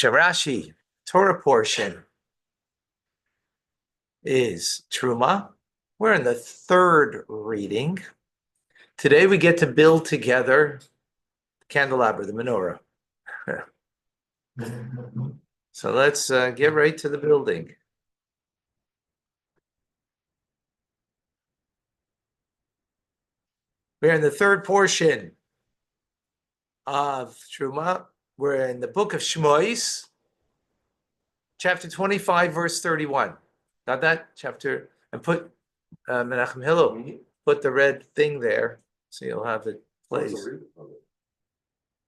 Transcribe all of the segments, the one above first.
Rashi, Torah portion is Terumah. We're in the third reading. Today we get to build together the candelabra, the menorah. So let's get right to the building. We're in the third portion of Terumah. We're in the book of Shmois, chapter 25, verse 31. Got that? Chapter, and put Menachem Hillel, put the red thing there so you'll have it placed.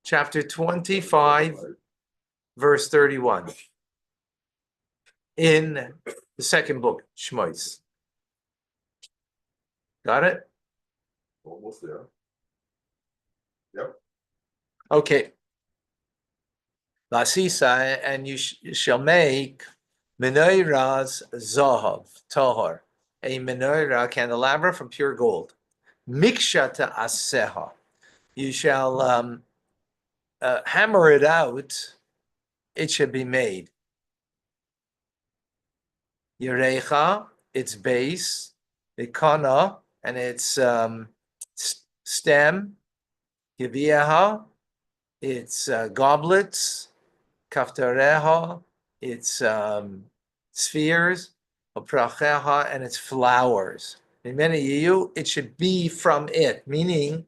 Chapter 25, verse 31. In the second book, Shmois. Got it? Almost there. Yep. Okay. Lasisa, and you shall make menorahs zahav, tahor, a menorah candelabra from pure gold. Mikshata aseha. You shall hammer it out. It should be made. Yerecha, its base, ikana, and its stem, Geviaha, its goblets, Kaftareha, its spheres, Opracheha, and its flowers. In many you, it should be from it, meaning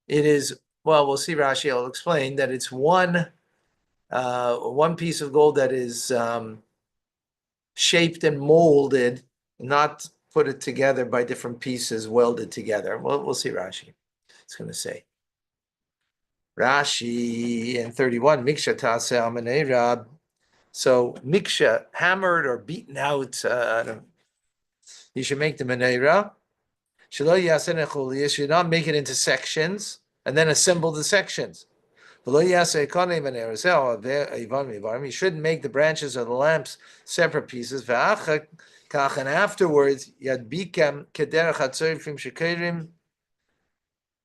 it is, well, we'll see Rashi will explain that it's one piece of gold that is shaped and molded, not put it together by different pieces welded together. We'll see Rashi. It's going to say. Rashi in 31, Miksha Taseh Amenera. So Miksha, hammered or beaten out, you should make the Menorah. You should not make it into sections and then assemble the sections. You shouldn't make the branches of the lamps separate pieces. And afterwards,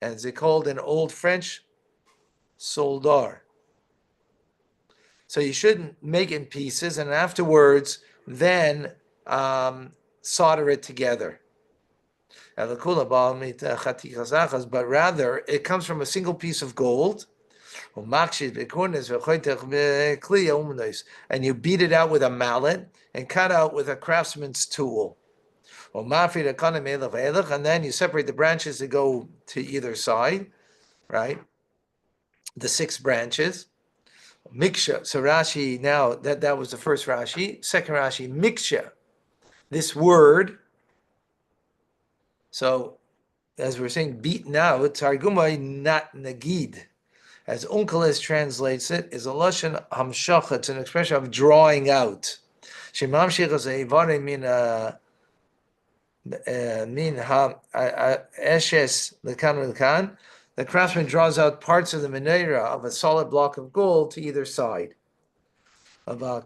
as they called in Old French, soldar. So you shouldn't make it in pieces, and afterwards, then solder it together. But rather, it comes from a single piece of gold. And you beat it out with a mallet and cut out with a craftsman's tool. And then you separate the branches that go to either side, right? The 6 branches. Miksha. So Rashi, now that was the first Rashi. Second Rashi, Miksha. This word, so as we're saying, beaten out, Targumai not nagid. As Unkeles translates it, is a lashon hamshacha. It's an expression of drawing out. Shemamshich as a ivare min ha eshes lekan. The craftsman draws out parts of the menorah of a solid block of gold to either side. Bakashas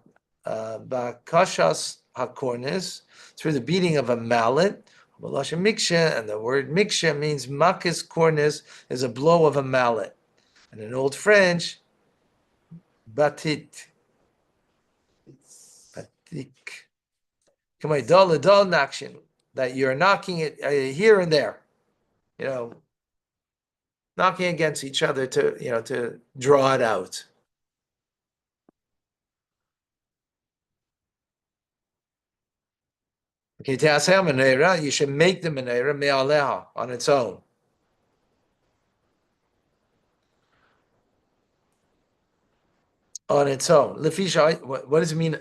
hakornis, through the beating of a mallet. Miksha, and the word miksha means makis kornis, is a blow of a mallet. And in Old French, batit. Batik. Come on, dal nakshin, that you're knocking it here and there, knocking against each other to draw it out. Okay, you should make the menorah me'aleha, on its own. On its own. Lefisha, what does it mean?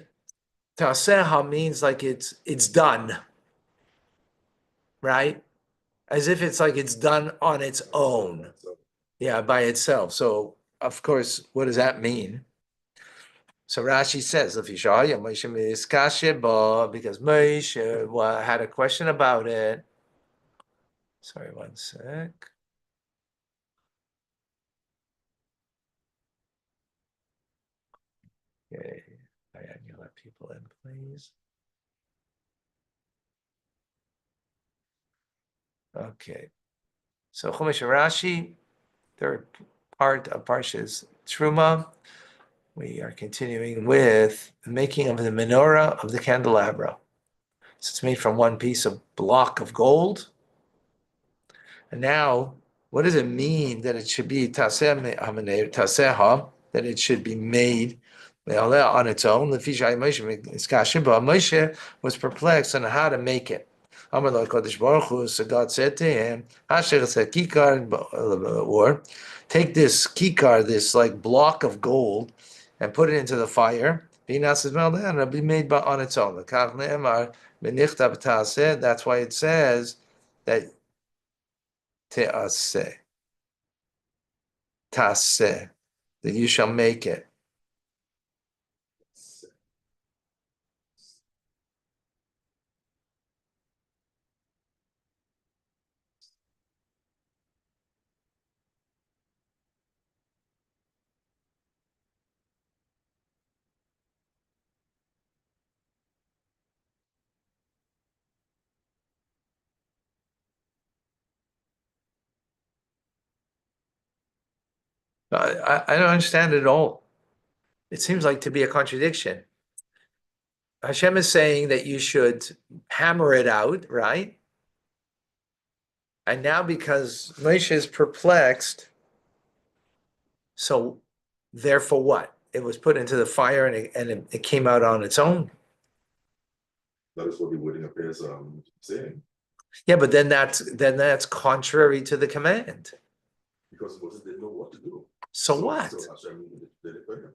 Ta'aseha means like it's done, right? As if it's like it's done on its own. Yeah, by itself. So, of course, what does that mean? So Rashi says, because Moshe had a question about it. Sorry, one sec. Okay, you let people in, please. Okay, so Chumash Rashi, third part of Parshas Terumah. We are continuing with the making of the menorah of the candelabra. So it's made from one piece of block of gold. And now, what does it mean that it should be taseha, that it should be made on its own? Moshe was perplexed on how to make it. So God said to him, or take this kikar, this like block of gold, and put it into the fire. And it'll be made on its own. That's why it says that te'aseh, taseh, that you shall make it. I don't understand it at all. It seems like to be a contradiction. Hashem is saying that you should hammer it out, right? And now because Moshe is perplexed, so therefore what? It was put into the fire and it came out on its own. That is what the wording appears saying. Yeah, but then that's contrary to the command. Because Moses didn't know what to do. So what? So Hashem did it for him.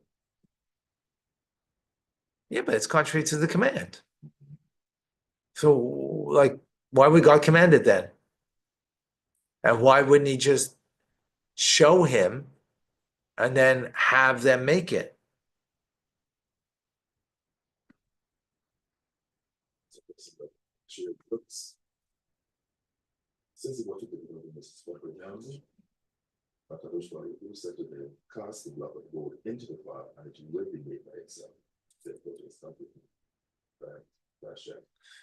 Yeah, but it's contrary to the command. So, like, why would God command it then? And why wouldn't he just show him and then have them make it? Since he wanted to do this, what went down, Akadosh Baruch Hu said to them, cast the block of gold into the fire, and it will be made by itself.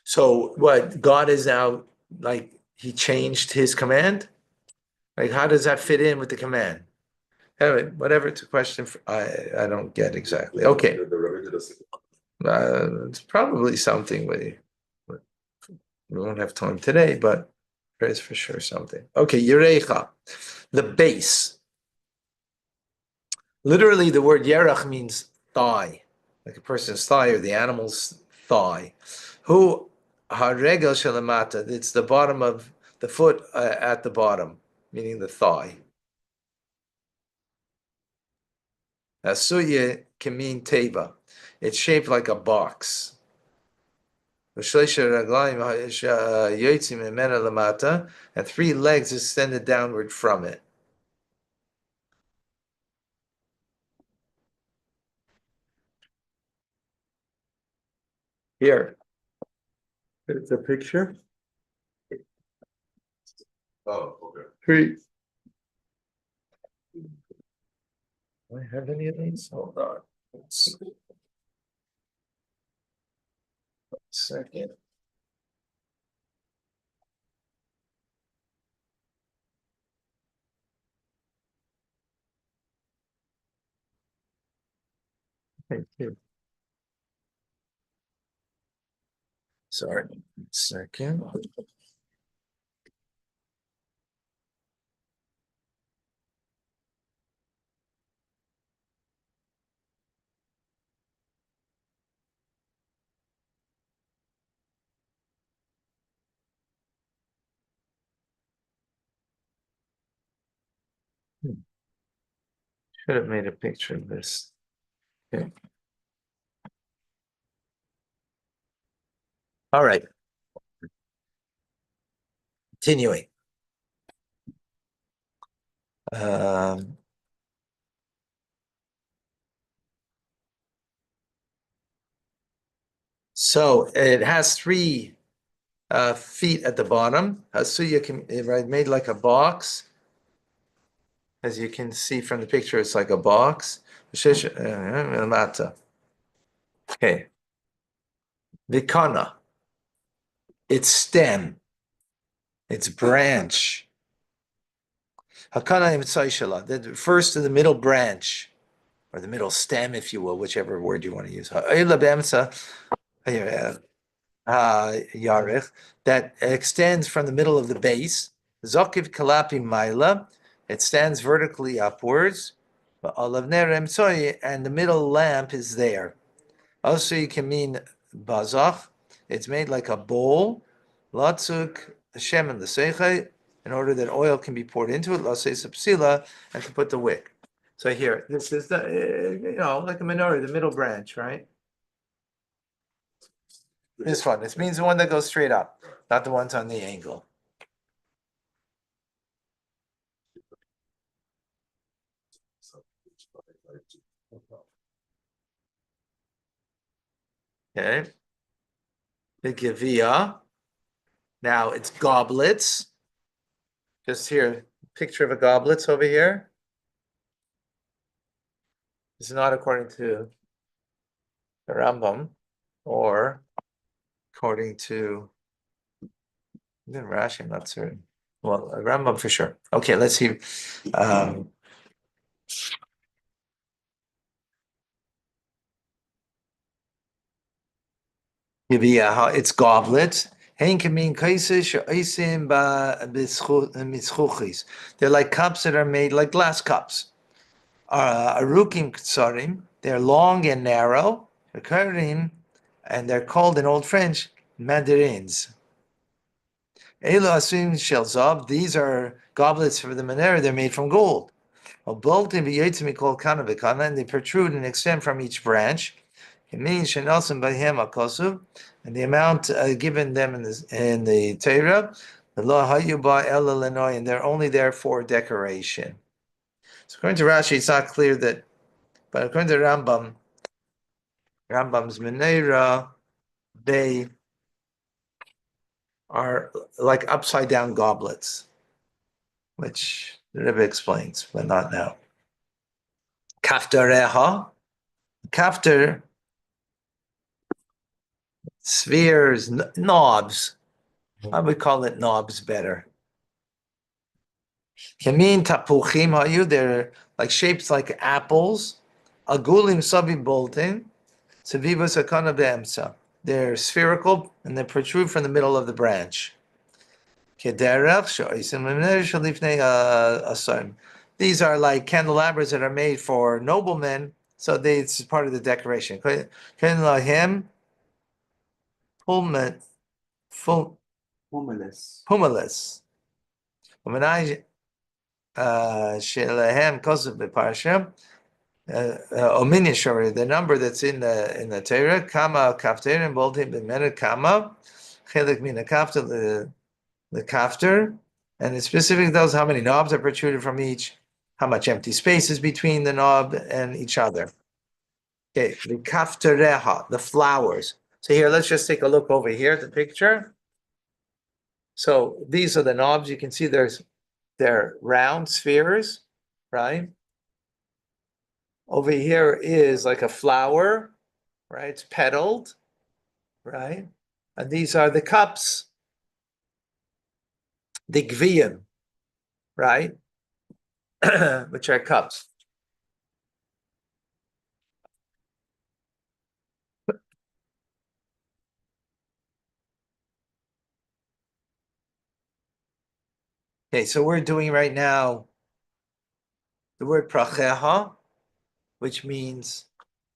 So what, God is now, like, he changed his command? Like, how does that fit in with the command? Anyway, whatever, it's a question I don't get exactly. Okay. It's probably something we won't have time today, but there is for sure something. Okay, Yerecha, the base. Literally, the word Yerach means thigh, like a person's thigh or the animal's thigh. Who haregel shalamata? It's the bottom of the foot at the bottom, meaning the thigh. Asuye can mean teva. It's shaped like a box. And 3 legs extended downward from it. Here, it's a picture. Oh, okay. 3. Do I have any of these? Hold on. Let's see. 1 second. Thank you. Sorry, 1 second. Should have made a picture of this. Okay. All right. Continuing. So it has 3 feet at the bottom. So you can made like a box. As you can see from the picture, it's like a box. Okay. Vikana. Its stem. Its branch. Hakana that refers to the middle branch or the middle stem, if you will, whichever word you want to use. Ha'ila be'emtza yarich, that extends from the middle of the base. Zokiv kalapi maila, it stands vertically upwards. And the middle lamp is there. Also, you can mean bazach. It's made like a bowl. Latzuk Hashem and the seichai, in order that oil can be poured into it. Lasei sapsila, and to put the wick. So here, this is the like a menorah, the middle branch, right? This one. This means the one that goes straight up, not the ones on the angle. Okay. The Gevia. Now it's goblets. Just here, picture of a goblets over here. This is not according to the Rambam or according to even Rashi, I'm not certain. Well, Rambam for sure. Okay, let's see. It's goblets. They're like cups that are made like glass cups. Arukim ktsarim, they're long and narrow. And they're called in Old French mandarins. Elo asim shelzav, these are goblets for the menorah, they're made from gold. And they protrude and extend from each branch. It means and the amount given them in the Torah, and they're only there for decoration. So according to Rashi, it's not clear that, but according to Rambam's menorah, they are like upside down goblets, which the Rebbe explains, but not now. Kaftareha, kaftar, spheres, knobs. I would call it knobs better. Yamin tapuchim hayu, they're like shapes like apples. Agulim sabi boltin, savivas akana be'emsa. They're spherical and they protrude from the middle of the branch. These are like candelabras that are made for noblemen, so it's part of the decoration. Pumilis. The number that's in the Torah, kama kafterim boltim b'mena kama, chelik mina kafter the kafter, and it's specific tells how many knobs are protruded from each, how much empty space is between the knob and each other. Okay, the kaftereha, the flowers. So here, let's just take a look over here at the picture. So these are the knobs. You can see they're round spheres, right? Over here is like a flower, right? It's petaled, right? And these are the cups, the gviyim, right? Which are cups. Okay, so we're doing right now the word pracheha, which means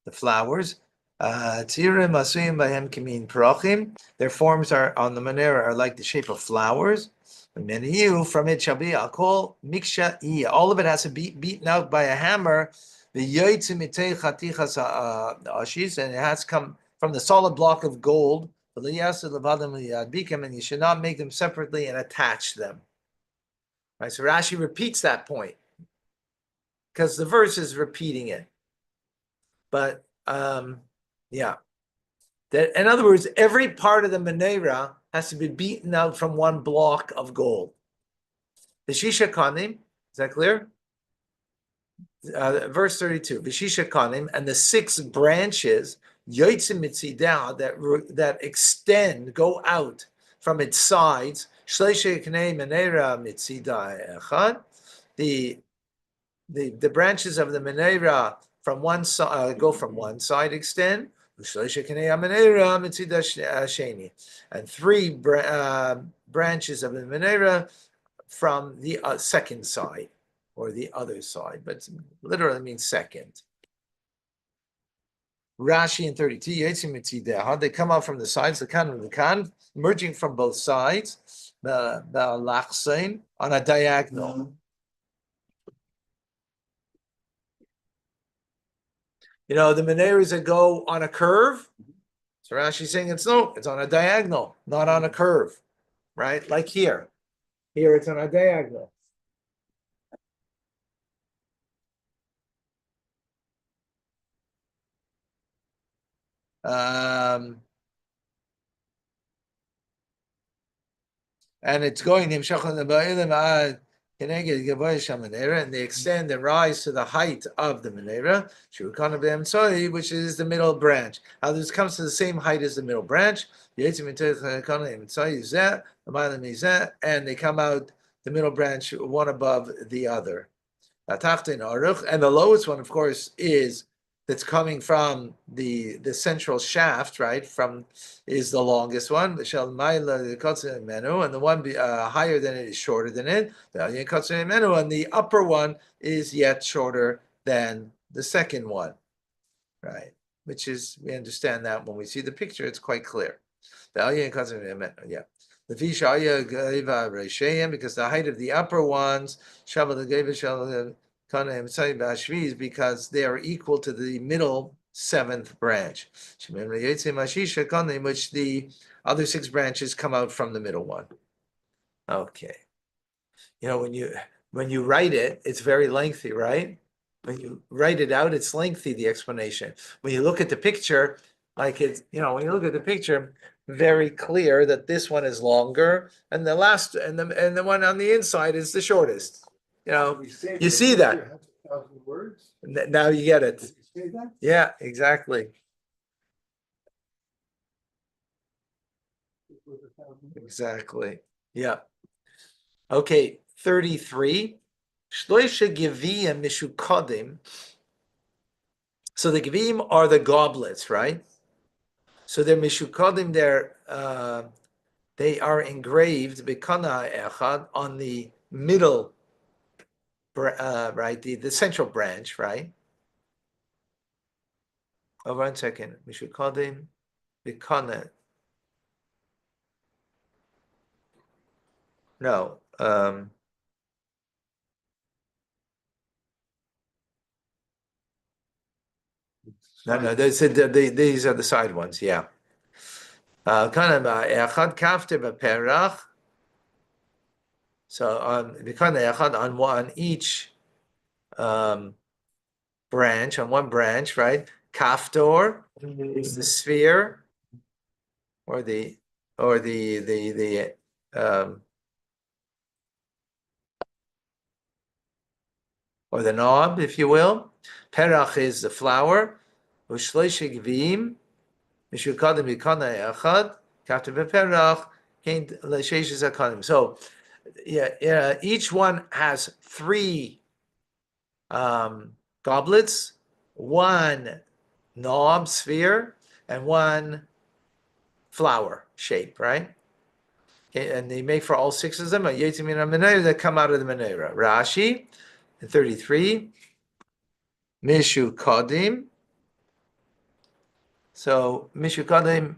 the flowers. Tzirim asuyim bahem can mean parachim. Their forms are on the menorah are like the shape of flowers. Many you from it shall be. I'll call miksha iya. All of it has to be beaten out by a hammer. The yoytzim mitei chatichas ashis, and it has come from the solid block of gold. And you should not make them separately and attach them. Right, so Rashi repeats that point because the verse is repeating it. But yeah, that in other words, every part of the menorah has to be beaten out from one block of gold. The shisha kanim, is that clear? Verse 32, Vishisha kanim, and the 6 branches, yotzim mitzidah, that extend, go out from its sides, shleisha knei menorah mitzidah echad, the branches of the menorah from one side, go from one side, extend, and 3 branches of the menorah from the second side, or the other side, but literally means second. Rashi in 32, they come out from the sides, the kan, merging from both sides, on a diagonal. You know, the menorahs that go on a curve. So Rashi's saying it's on a diagonal, not on a curve, right? Like here. Here it's on a diagonal. And it's going and they extend and rise to the height of the menorah, which is the middle branch. How this comes to the same height as the middle branch, and they come out the middle branch one above the other. And the lowest one, of course, is that's coming from the central shaft, right? Is the longest one. And the one higher than it is shorter than it. And the upper one is yet shorter than the second one, right? Which is, we understand that when we see the picture, it's quite clear. Yeah. Because the height of the upper ones, because they are equal to the middle seventh branch, which the other 6 branches come out from the middle one. Okay. You know, when you write it, it's very lengthy, right? When you write it out, it's lengthy, the explanation. When you look at the picture, like it's, you know, when you look at the picture, very clear that this one is longer, and the last, and the one on the inside is the shortest. You know, you see that. Now you get it. Yeah, exactly. Exactly. Yeah. Okay, 33. Shloisha Geviyim Mishukodim. So the Geviyim are the goblets, right? So they're Mishukodim, they are engraved Bikana Echad on the middle, right? The central branch, right? Oh, 1 second. Mishukodim Bikana. No. No, these are the side ones, yeah. Kind of echad kafter b'perach. So on each branch, on one branch, right? Kaftor is the sphere, or the knob, if you will. Perach is the flower. Ushleisha gvim, mishukadim b'kana echad, kafter b'perach, kain l'sheish zakanim. So, yeah, each one has 3 goblets, 1 knob sphere, and 1 flower shape, right? Okay, and they make for all 6 of them a yetimim menorah that come out of the menorah. Rashi in 33, Mishu Kodim. So Mishu Kodim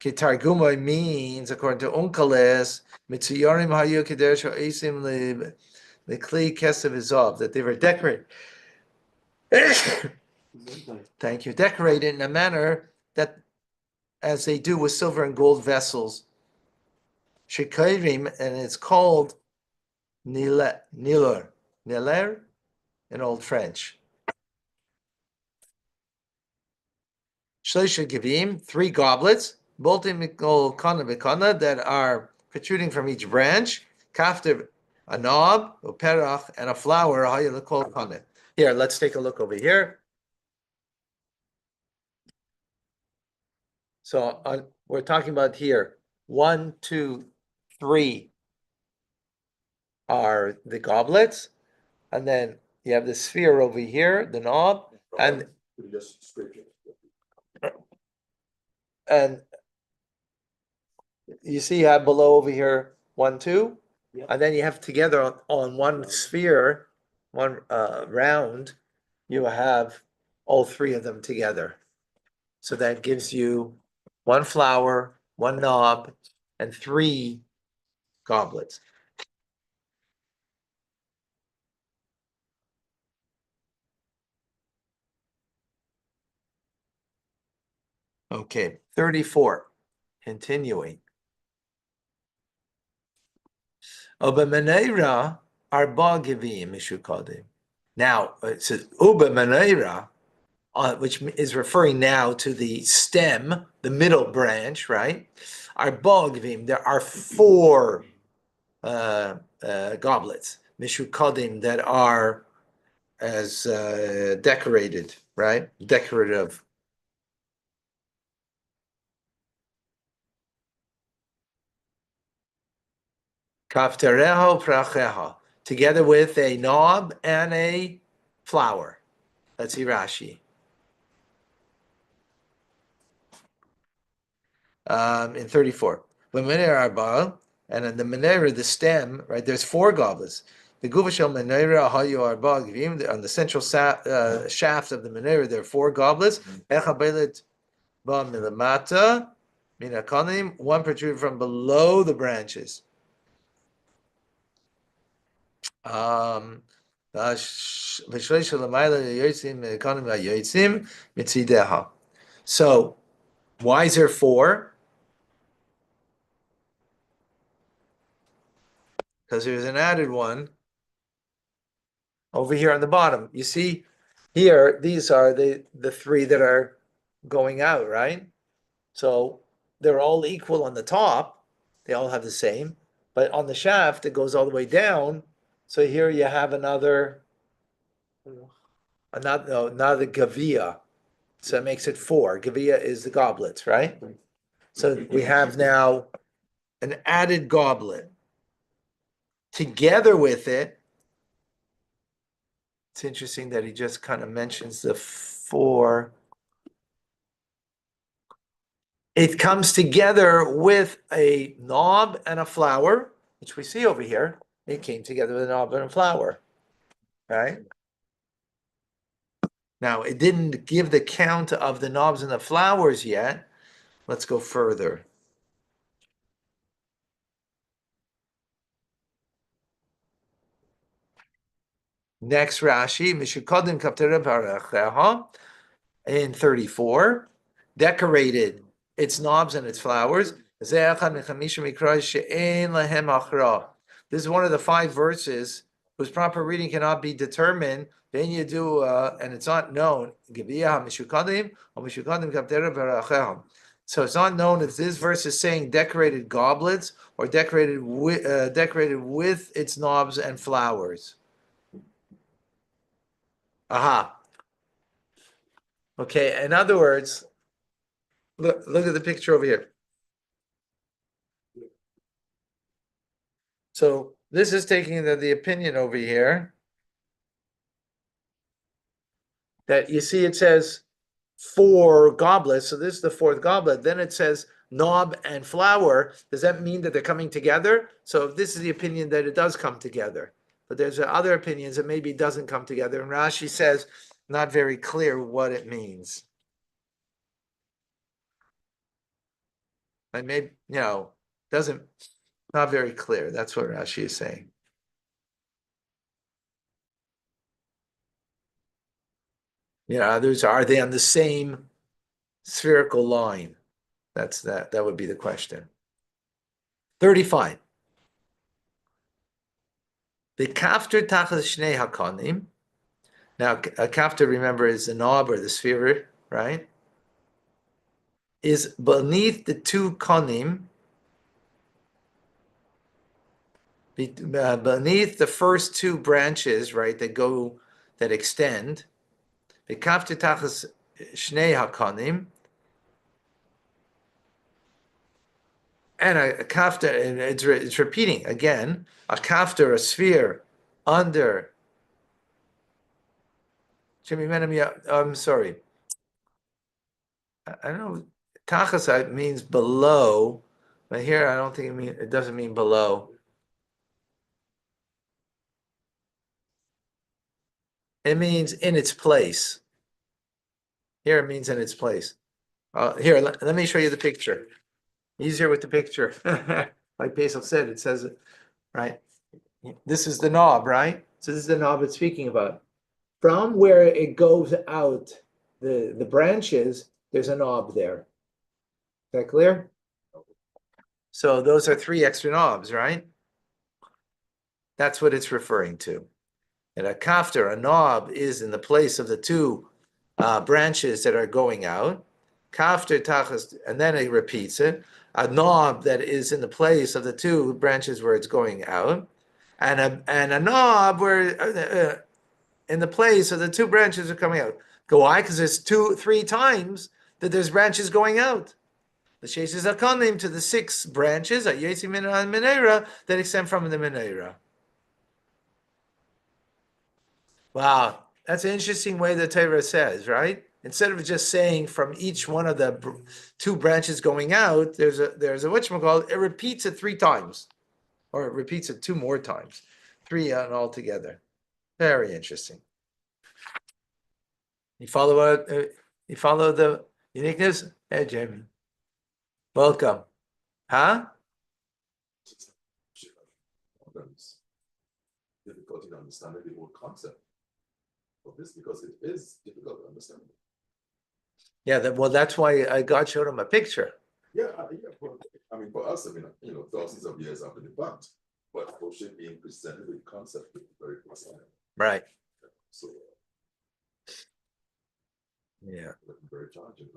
Kitargumoi means, according to Unkeles, Mitsuyorim Hayu Kedersh Isim the Kli Kesev Izov, that they were decorated. Thank you. Decorated in a manner that, as they do with silver and gold vessels. Shikairim, and it's called Niler in Old French. Shloisha Givim, 3 goblets, bolting mikol kana bekana, that are protruding from each branch. Kafter, a knob, a perach, and a flower. Here, let's take a look over here. So we're talking about here 1, 2, 3 are the goblets, and then You have the sphere over here, the knob, and Just scrape it. you see you have below over here 1, 2, Yeah. and then you have together on one sphere, one round, you have all three of them together. So that gives you one flower, one knob, and 3 goblets. Okay, 34. Continuing. Oba meneira arba givim mishukadim. Now it says Uba meneira, which is referring now to the stem, the middle branch, right? Arba givim. There are 4 goblets mishukadim that are as decorated, right? Decorative. Kaftereho pracheha, together with a knob and a flower. Let's see Rashi. In 34. When Menera Arba, and in the Menera, the stem, right, there's 4 goblets. The Guvashel Menera Hayu Arba Givim, on the central shaft of the Menera, there are 4 goblets. Echabelet Ba Milamata, Minakanim, one protruded from below the branches. So why is there 4? Because there's an added one over here on the bottom. You see here, these are the 3 that are going out, right? So they're all equal on the top. They all have the same. But on the shaft, it goes all the way down. So here you have another Gavia. So it makes it 4. Gavia is the goblets, right? So we have now an added goblet. Together with it, it's interesting that he just kind of mentions the 4. It comes together with a knob and a flower, which we see over here. It came together with a knob and a flower, right? Now, it didn't give the count of the knobs and the flowers yet. Let's go further. Next Rashi, Mishukodim Kaptera Paracheha, in 34, decorated its knobs and its flowers. This is one of the 5 verses whose proper reading cannot be determined. Then you do, and it's not known. So it's not known if this verse is saying decorated goblets or decorated with its knobs and flowers. Aha. Okay, in other words, look at the picture over here. So this is taking the opinion over here that you see it says 4 goblets. So this is the 4th goblet. Then it says knob and flower. Does that mean that they're coming together? So this is the opinion that it does come together. But there's other opinions that maybe it doesn't come together. And Rashi says not very clear what it means. And maybe, doesn't, not very clear. That's what Rashi is saying. Others, are they on the same spherical line? That would be the question. 35. The kafter tachas shnei hakonim. Now, a kafter, remember, is the knob or the sphere, right? Is beneath the 2 konim, beneath the first 2 branches, right, that extend. The kafter tachas shnei hakonim. And a kafter, and it's repeating again, a kafter, a sphere, under I'm sorry. I don't know. Tachas means below, but here I don't think it doesn't mean below. It means in its place. Here it means in its place. Here, let me show you the picture. Easier with the picture. Like Basil said, it says it, right? This is the knob, right? So this is the knob it's speaking about. From where it goes out, the branches, there's a knob there. Is that clear? So those are 3 extra knobs, right? That's what it's referring to. And a kafter, a knob, is in the place of the 2 branches that are going out. Kafter tachas, and then it repeats it. A knob that is in the place of the 2 branches where it's going out, and a knob where in the place of the 2 branches are coming out. Go why? Because there's 3 times that there's branches going out. The sheish is akonim to the 6 branches at yetzi min menorah that extend from the menorah. Wow, that's an interesting way the Torah says, right? Instead of just saying from each one of the 2 branches going out, there's a whatchamacallit, it repeats it 3 times, or it repeats it 2 more times, 3 altogether. Very interesting. You follow the uniqueness? Hey, Jamie. Welcome. Huh? Difficulty to understand the whole concept of this because it is difficult to understand. Yeah, that's why God showed him a picture. Yeah, I mean, for us, thousands of years after the fact, but Moshe being presented with concept is very precise. Right. So, yeah, very challenging.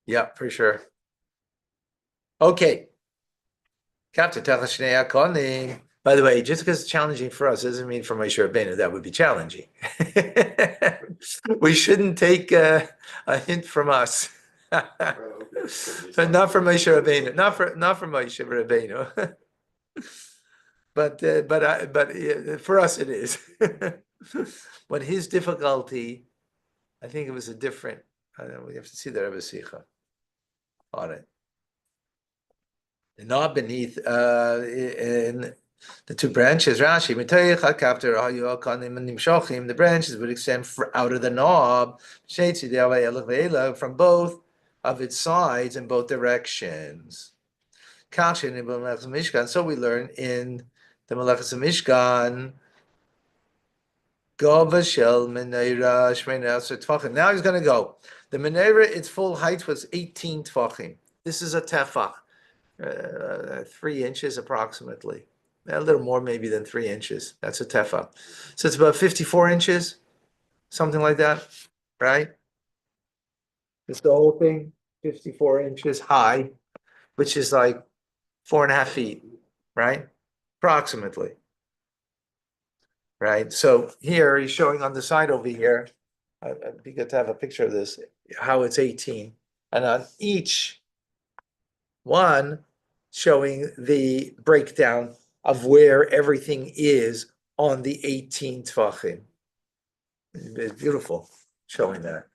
Yeah, for sure. Okay. By the way, just because it's challenging for us doesn't mean for Moshe Rabbeinu that would be challenging. We shouldn't take a hint from us. But not from Moshe Rabbeinu, not for Moshe Rabbeinu. But for us it is. But his difficulty, I think it was a different. We have to see the Rebbe Sicha on it. The knob beneath in the 2 branches, Rashi, the branches would extend out of the knob, from both of its sides in both directions. So we learn in the Melechas Mishkan, now he's going to go. The menorah, its full height was 18 tvachim. This is a tefach. 3 inches approximately, a little more maybe than 3 inches. That's a tefach. So it's about 54 inches, something like that, right? It's the whole thing, 54 inches high, which is like 4.5 feet, right? Approximately, right? So here he's showing on the side over here. It'd be good to have a picture of this, how it's 18, and on each one showing the breakdown of where everything is on the 18 tvachim. It's beautiful showing that.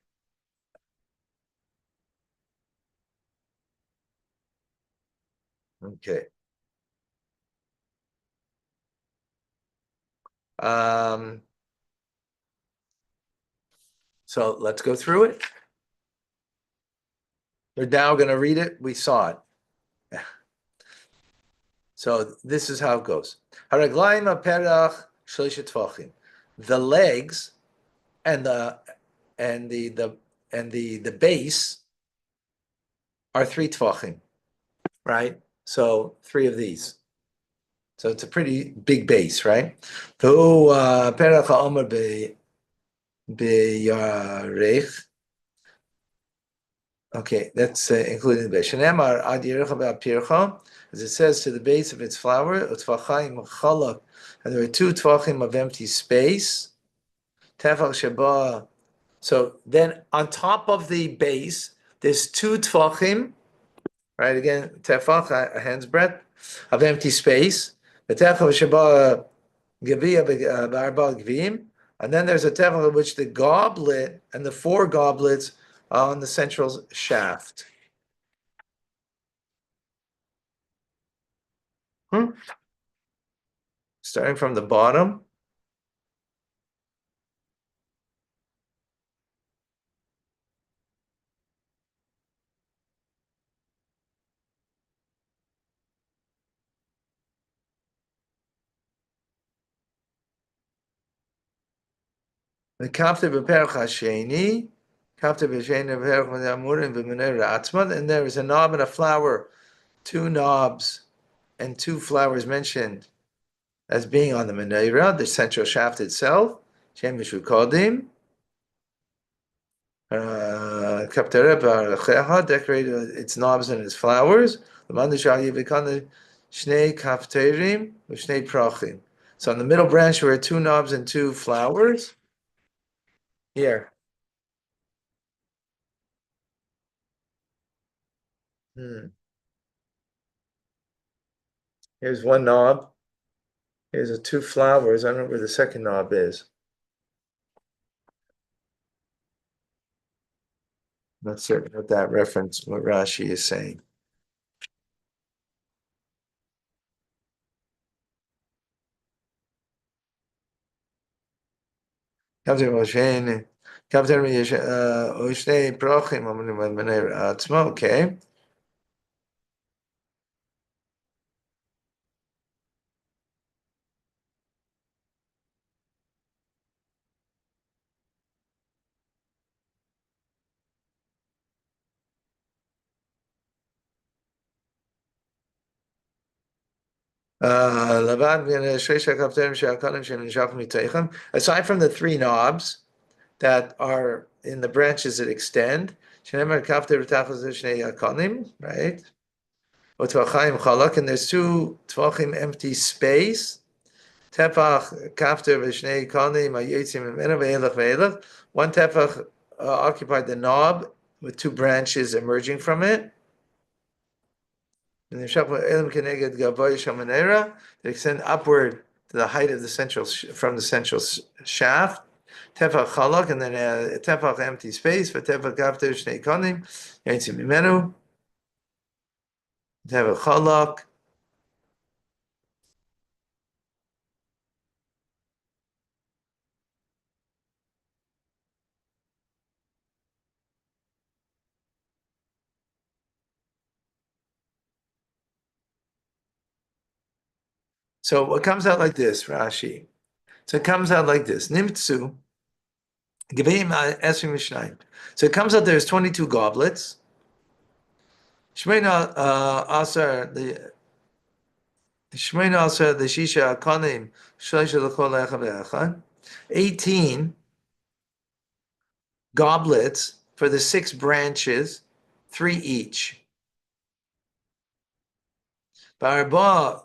Okay. So let's go through it. We're now going to read it. We saw it. So this is how it goes. The legs and the base are 3 tvachim, right? So 3 of these. So it's a pretty big base, right? Okay, that's including the base. As it says, to the base of its flower, and there are 2 tvachim of empty space. So then on top of the base, there's 2 tvachim, right? Again, tefach, a hand's breadth of empty space. Gavia b'arba gvim, and then there's a tefach in which the goblet and the four goblets are on the central shaft. Starting from the bottom. The kapte b'perach hasheni, kapte b'sheni b'perach amurim v'menei atzma, and there is a knob and a flower, two knobs and two flowers mentioned as being on the menorah, the central shaft itself. Shem mishukodim. Kaptere decorated its knobs and its flowers. The mandashal yivikane shnei kapterim v'shnei prachim. So on the middle branch there are two knobs and two flowers. Here. Here's one knob. Here's the two flowers. I don't know where the second knob is. Not certain what that reference, what Rashi is saying. Okay. Aside from the three knobs that are in the branches that extend, right? And there's two tvachim empty space. One tefach occupied the knob with two branches emerging from it. And they extend upward to the height of the central from the central shaft. Tefach chalak, and then a tefach empty space for tefach gavter shnei konim yitzim mimenu. Tefach chalak. So it comes out like this, Rashi. So it comes out like this. Nimtsu. So it comes out there's 22 goblets. Shmeina asar the shisha akanim shleisha l'chol echad ve'echad. 18 goblets for the 6 branches, 3 each. And 4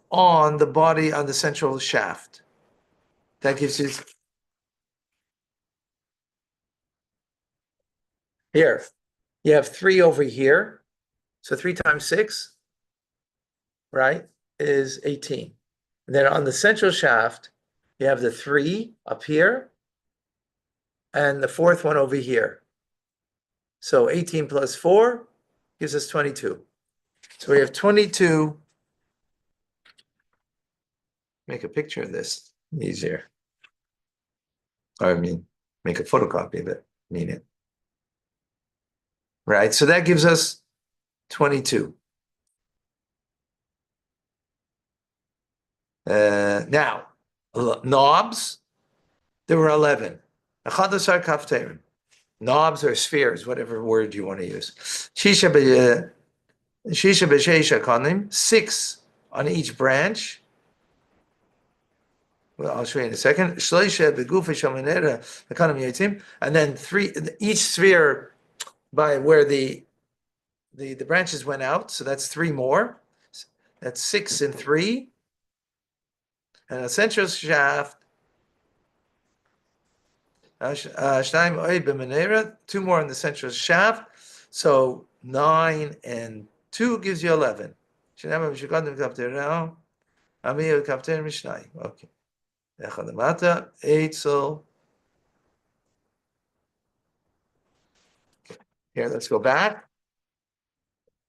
on the body on the central shaft. That gives you here. You have 3 over here. So 3 times 6, right, is 18. And then on the central shaft, you have the 3 up here and the 4th one over here. So 18 plus 4 gives us 22. So we have 22. Make a picture of this easier. I mean, make a photocopy of it, mean it. Right, so that gives us 22. Now, knobs, there were 11. Knobs or spheres, whatever word you want to use. Shisha b'sheisha kanim, 6 on each branch. Well, I'll show you in a second. Shleisha b'gufa shamanera kanim yitzim, and then 3 each sphere by where the branches went out. So that's 3 more. That's 6 and 3. And a central shaft. 2 more in the central shaft. So 9 and 2 gives you 11. Amir Kapten Mishnai. Okay. Echadamata, Eitzel. Here, let's go back.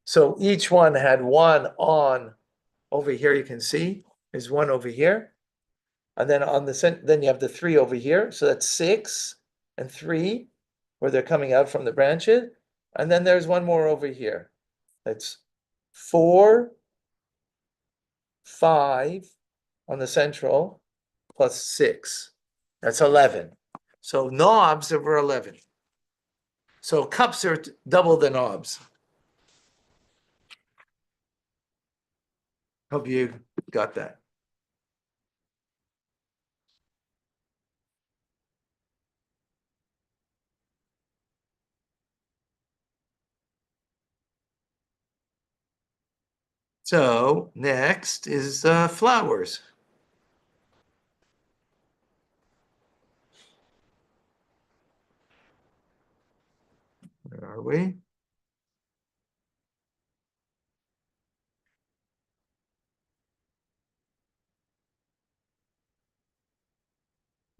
So each one had one on over here. You can see there's one over here, and then on the then you have the three over here. So that's 6 and 3, where they're coming out from the branches, and then there's one more over here. That's 4, 5 on the central plus 6. That's 11. So knobs over 11. So cups are double the knobs. Hope you got that. So next is flowers. Where are we?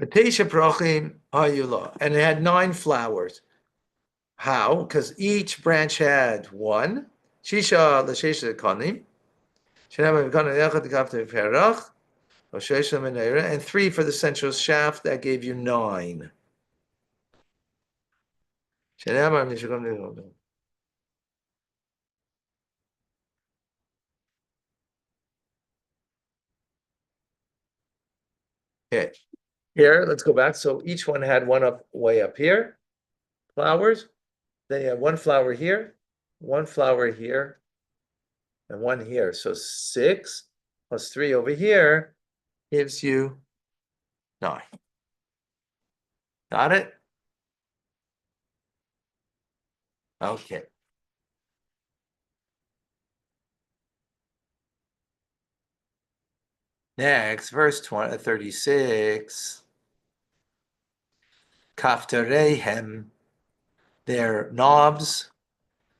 Matesha Prochim Hayula. And it had 9 flowers. How? Because each branch had 1. Shisha l'shesha konim. And 3 for the central shaft. That gave you 9. Okay. Here, let's go back. So each one had one up way up here. Flowers. Then you have 1 flower here, 1 flower here, and 1 here. So 6 plus 3 over here gives you 9. Got it? Okay. Next, verse 36. Kaftarehem, they're knobs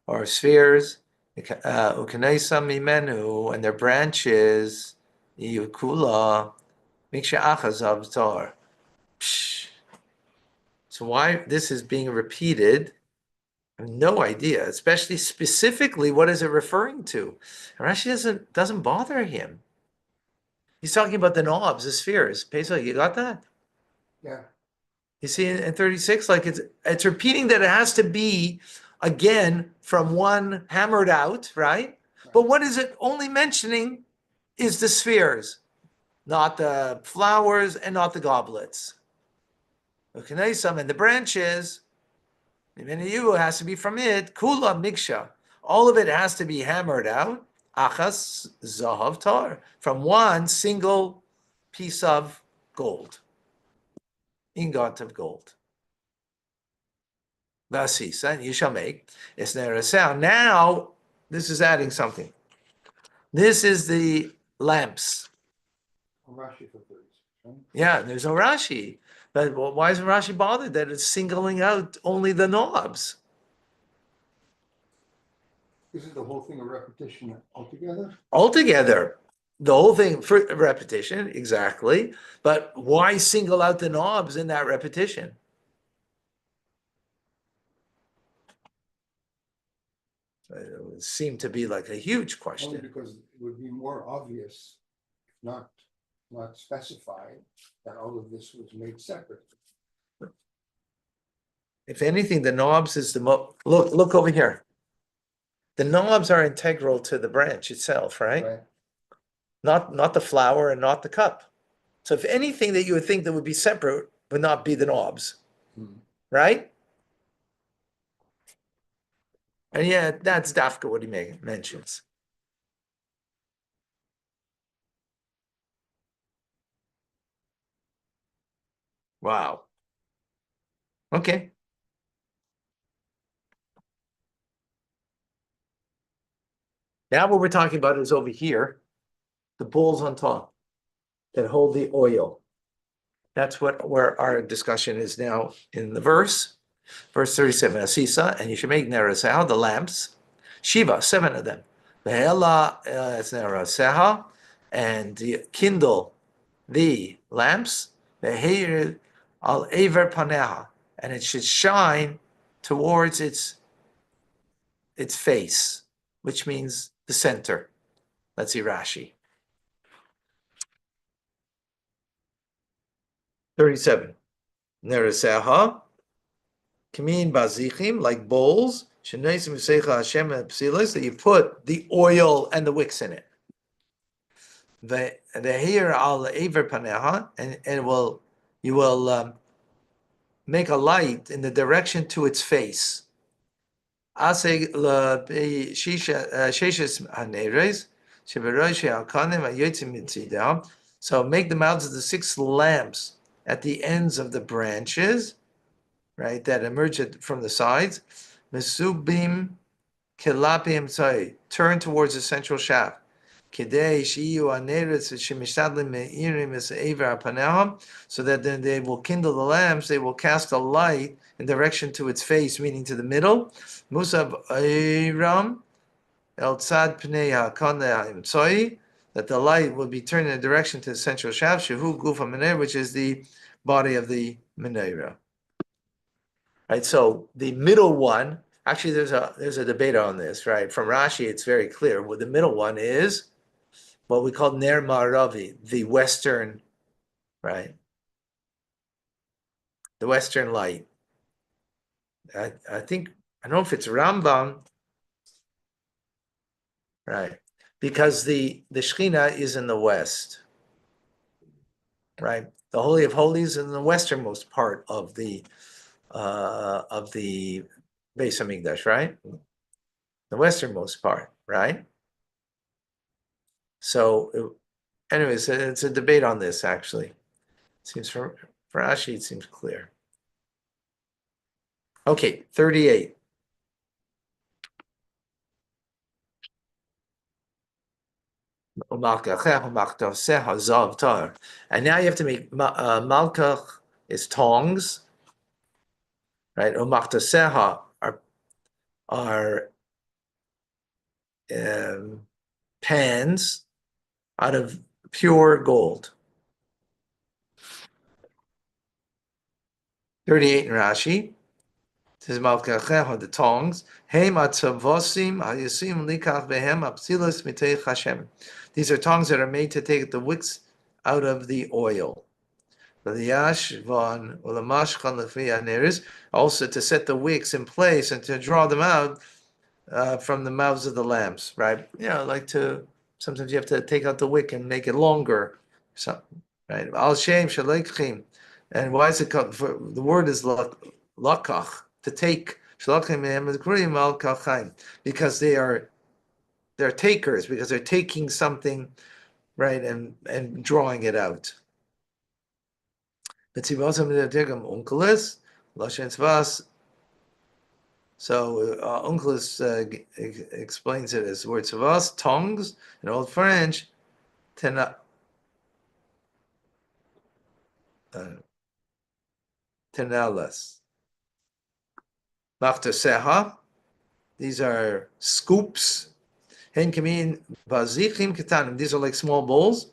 or spheres. Ukanesa mimenu, and their branches. Yukula, miksha achazav tar. So why this is being repeated, I have no idea, especially specifically what is it referring to? Rashi doesn't bother him. He's talking about the knobs, the spheres. Pesach, you got that? Yeah. You see in 36, like it's repeating that it has to be again from one hammered out, right? But what is it only mentioning is the spheres, not the flowers and not the goblets. Okay, some and the branches. You has to be from it. Kula miksha. All of it has to be hammered out. Achas zahav tar, from one single piece of gold, ingot of gold. Vasisa, and you shall make. It's there a sound. Now, this is adding something. This is the lamps. Rashi for 36, right? Yeah, there's no Rashi. But why is Rashi bothered that it's singling out only the knobs? Isn't the whole thing a repetition altogether? Altogether, the whole thing for repetition, exactly. But why single out the knobs in that repetition? It would seem to be like a huge Only question. because it would be more obvious, if not specified, that all of this was made separate. If anything, the knobs is the look over here. The knobs are integral to the branch itself, right? Not the flower and not the cup. So if anything that you would think that would be separate would not be the knobs, right? And yeah, that's Dafka what he mentions. Wow. Okay. Now what we're talking about is over here, the bowls on top that hold the oil. That's where our discussion is now in the verse. Verse 37, Asisa, and you should make Neraseha, the lamps. Shiva, 7 of them. Behela, it's Neraseha, and kindle the lamps, ve'heir al aver paneha, and it should shine towards its face, which means the center. Let's see Rashi. 37. Neraseha, kamin bazichim, like bowls, shenesim v'seicha Hashem psilas, that you put the oil and the wicks in it. The here al aver paneha, and you will make a light in the direction to its face. Ase sheshes haneres sheberoshi alkanim hayotzim mitzidam. So make the mouths of the 6 lamps at the ends of the branches, right, that emerge from the sides. Mesubim kelapim tzai, turn towards the central shaft. Kidei shiyu aneres shemishadlim meirim es aver paneham, so that then they will kindle the lamps, they will cast a light in direction to its face, meaning to the middle. Musab Airam El Tzad Pnei HaKaneh Tzoi, that the light will be turned in a direction to the central shaft, Shehu Gufa Menorah, which is the body of the menorah. Right, so the middle one, actually there's a debate on this, right? From Rashi, it's very clear. Well, the middle one is what we call Ner Ma'aravi, the western, right? The western light. I think, I don't know if it's Rambam, right? Because the Shekhinah is in the west, right? The Holy of Holies is in the westernmost part of the Beis Hamikdash, right? The westernmost part, right? So, anyways, it's a debate on this. Actually, it seems for Rashi, it seems clear. Okay, 38. And now you have to make malkach is tongs, right? Umaktaseha are pans out of pure gold. 38 in Rashi. Says malkacheha, the tongs. Heim atzavosim hayasim likach behem apsilas mitei Hashem. These are tongs that are made to take the wicks out of the oil. Also to set the wicks in place and to draw them out from the mouths of the lamps, right? You know, sometimes you have to take out the wick and make it longer. So, right? Al shem shalekchim. And why is it called? The word is lakach, to take. Because they're takers, because they're taking something, right, and drawing it out. So Unkelis explains it as words of us, tongues, in Old French, tenelas. Machtaseha, these are scoops. Hen kamin vazichim ketanim, these are like small bowls.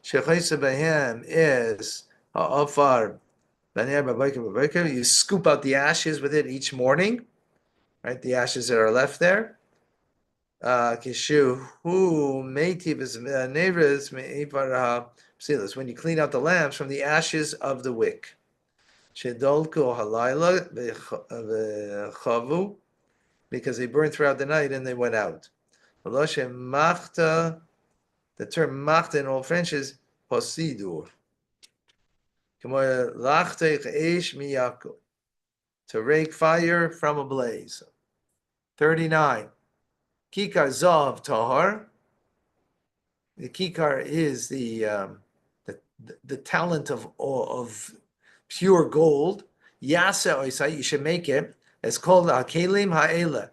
Shechaysa behem is ha'afar baner b'bayker. You scoop out the ashes with it each morning, right? The ashes that are left there. Kishu hu meitiv is neighbors me'ifar psilas, when you clean out the lamps from the ashes of the wick. Shedolku halayla v'chavu, because they burned throughout the night and they went out. The term machta in Old French is posidur. To rake fire from a blaze. 39. Kikar zav tahar. The kikar is the talent of pure gold. Yasa oisai, you should make it. It's called hakelim ha'ela.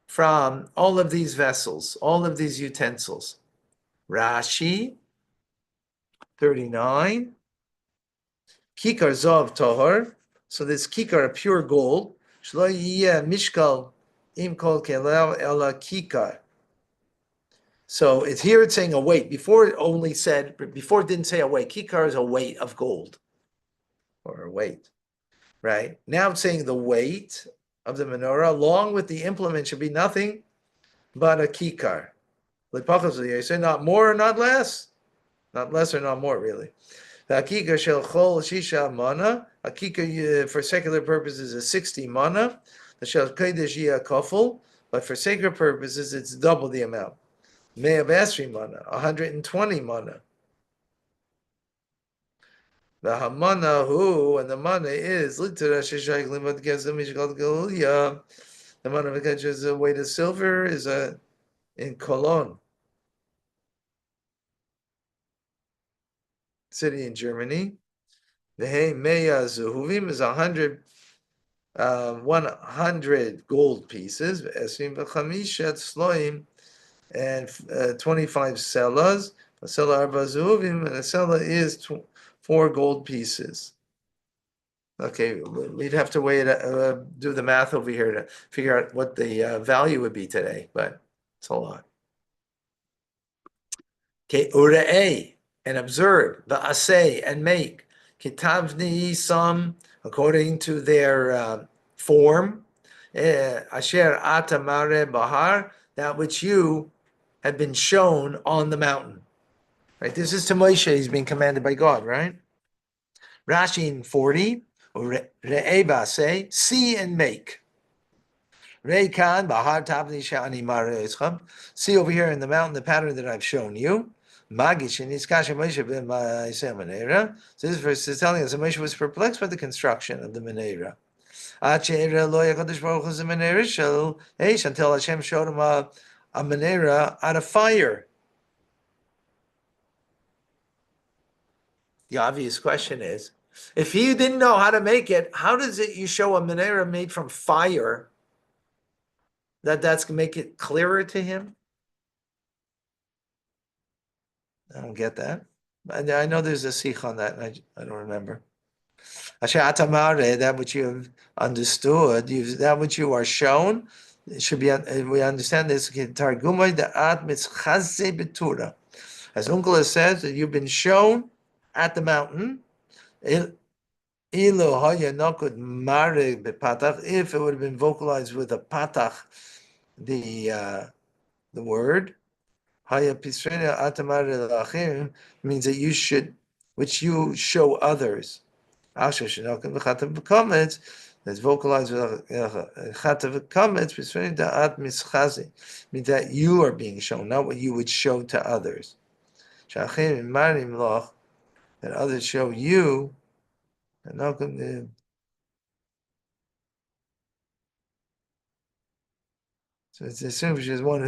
From all of these vessels, all of these utensils. Rashi 39. Kikar zav tahar. So this kikar, a pure gold. Shlo yiyeh mishkal im kol kelev ela kikar. So it's here it's saying a weight. Before it didn't say a weight. Kikar is a weight of gold. Or a weight. Right? Now it's saying the weight of the menorah along with the implement should be nothing but a kikar. Not more or not less. Not less or not more, really. The akika shel chol shisha mana. Akika for secular purposes is 60 mana. The shel kodesh yia kofel, but for sacred purposes it's double the amount. Mea v'esri mana, 120 mana. The hamana who and the mana is litera sheshayik limud gezem mishkal galuya. The mana v'kach is a weight of silver is in Cologne, city in Germany. The hey meya zuhuvim is 100 gold pieces, esrim v'chamisha tzloim, and 25 sellas. A sella arba zuhuvim, and a sella is 4 gold pieces. Okay, we'd have to do the math over here to figure out what the value would be today, but it's a lot. Okay, ure'eh, and observe, va'aseh, and make, kitavni some, according to their form, asher atamare bahar, that which you have been shown on the mountain. Right, this is to Moshe, he's being commanded by God, right? Rashi in 40, re'eh va'aseh, see and make. Re'kan bahar tavni sha'ani mare'escham, see over here in the mountain the pattern that I've shown you. Magish and Iskasha Moshe ben Ma'aseh Menera. So this verse is telling us that Moshe was perplexed by the construction of the Menera. Until Hashem showed him a Menera out of fire. The obvious question is, if he didn't know how to make it, how does it you show a Menera made from fire? That's going to make it clearer to him? I don't get that. I know there's a sikh on that. I don't remember. That which you have understood, that which you are shown, it should be. We understand this. Targumai da'at mitzchaze betura. As Uncle says, that you've been shown at the mountain. If it would have been vocalized with a patach, the word. Means that you should, which you show others. That's vocalized with means that you are being shown, not what you would show to others. That others show you. So it's assumed which is one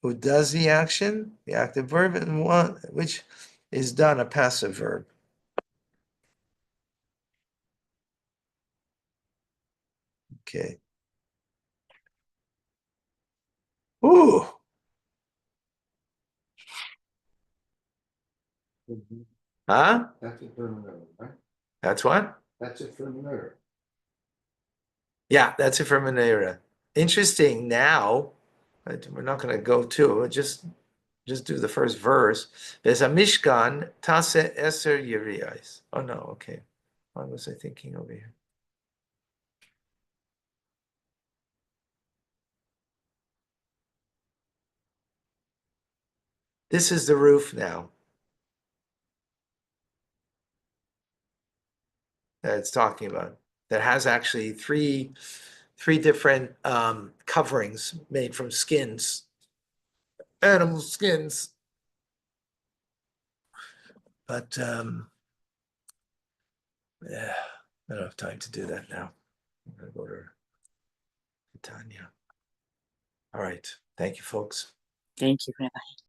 who does the action, the active verb, and one which is done, a passive verb. Okay. Ooh. Huh? That's it for Menera, right? That's what? That's it for Menera. Yeah, that's it for Menera. Interesting. Now, we're not going to go to it. Just do the first verse. There's a Mishkan Tase Eser Yeriais. Oh no, okay. What was I thinking over here? This is the roof now that it's talking about. That has actually three different coverings made from skins, animal skins. But yeah, I don't have time to do that now. I'm gonna go to Tanya. All right. Thank you, folks. Thank you, Rabbi.